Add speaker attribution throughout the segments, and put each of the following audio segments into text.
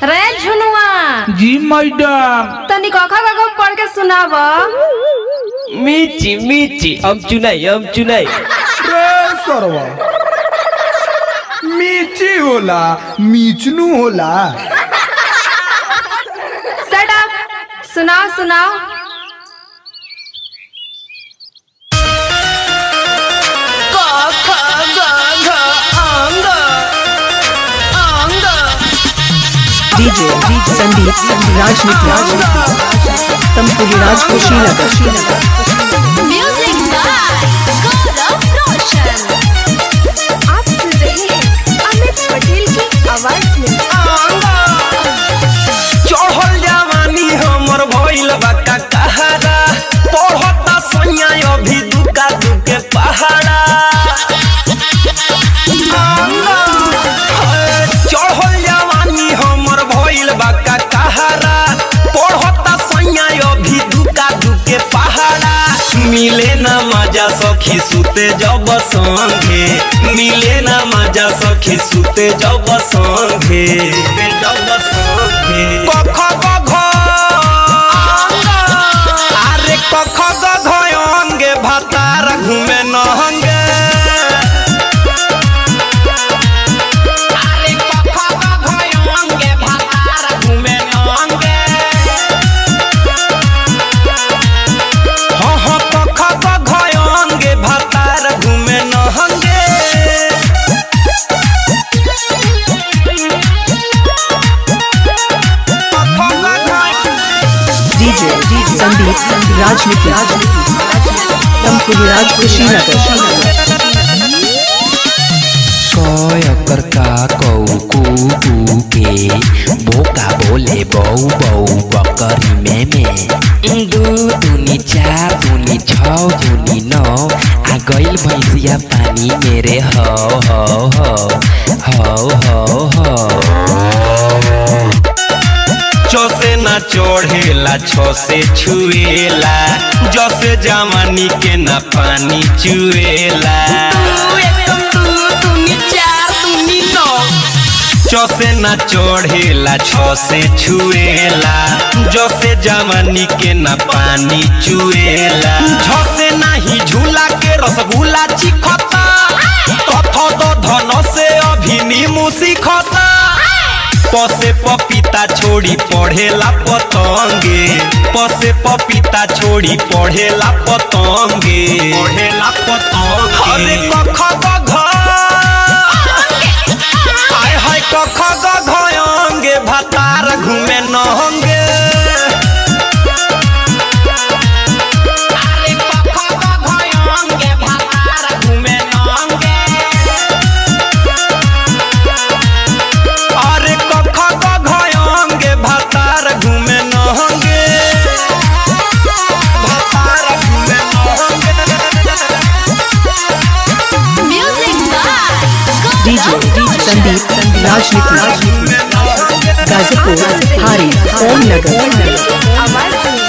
Speaker 1: रे झुनुआ।
Speaker 2: जी मैडम।
Speaker 1: तनी कखा कखा पढ़ के सुनाव।
Speaker 3: मीची मीची हम चुनाई
Speaker 2: रे सरवा मीची होला मीचनू होला।
Speaker 1: Shut up. सुनाओ सुनाओ।
Speaker 4: डीजे संदीप राजनीति तमपुरी राज कुशीनगर।
Speaker 1: म्यूजिक बाय गौरव रोशन। आप सुन रहे हैं अमित पटेल की आवाज में।
Speaker 3: चढ़ल जवानी हमर भइल बा कहारा पढ़ता सैया अभी दुका दुके पहाड़ा। चढ़ल जवानी हमर भइल बा कहारा पढ़ता सैया अभी दुका दुके पहाड़ा। मिले ना मजा सखी सुते जब संगे मिले ना मजा सखी सुते जब संगे कख गघ अरे कख गघ अंगे भातार घूमे नहंगे। अरे कख गघ अंगे भातार घूमे नहंगे। हाँ कख गघ अंगे भातार घूमे नहंगे।
Speaker 4: डीजे संदीप राजनीति तमपुरी राज कुशीनगर।
Speaker 5: कर का कऊ कू के बोका बोले बऊ बऊ बकरी में दू दूनी चार दूनी छौ दूनी नौ आ गइल भैंसिया पानी मेरे हो हो हो हो हो।
Speaker 3: छो से ना चढ़ेला छो से छुएला जसे जवानी के ना पानी चुएला। छो से ना चढ़ेला छो से छुएला जसे जवानी के ना पानी चुएला। छो से नाही झूला के रसगुल्ला चिखता तथो तो धन से अभी नीमू सीखता। पसे पपीता छोड़ी पढ़ेला पतंगे पसे पपीता छोड़ी पढ़ेला पतंगे अरे कख गघ हाय हाय कख गघ अंगे भातार घूमे नहंगे। अरे कख गघ अंगे भातार घूमे नहंगे। अरे कख गघ अंगे भातार घूमे नहंगे। भातार घूमे नहंगे।
Speaker 1: म्यूजिक बाय
Speaker 4: डीजे संदीप राजनीति गाजीपुर हारी ओम नगर।
Speaker 1: आवाज में।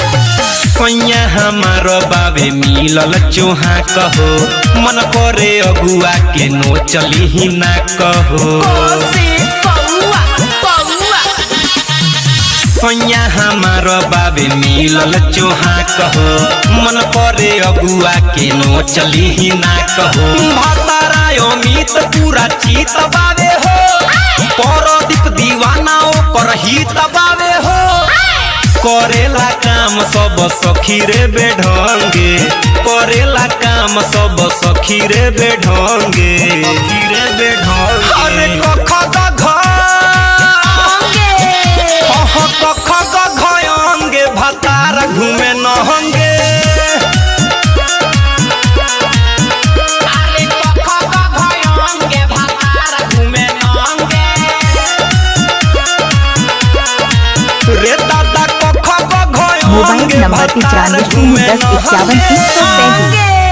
Speaker 3: सैया हमार बाबे मिलल चोहा कहो मन करे अगुआ के नो चली ही ना कहो। सैया हमार बाबे मिलल चोहा कहो मन करे अगुआ के नो चली ही ना कहो। भातारा अमित पूरा चीत बावे हो परदीप दीवाना ओकर हित बावे हो। करेला काम सब सखी रे बेढंगे करेला काम सब सखी रे बेढंगे। अरे कख गघ कख गघ अंगे भातार घूमे नहंगे। अरे कख गघ अंगे भातार घूमे नहंगे। रे दादा कख गघ
Speaker 4: मोबाइल नंबर 95 10 51 335।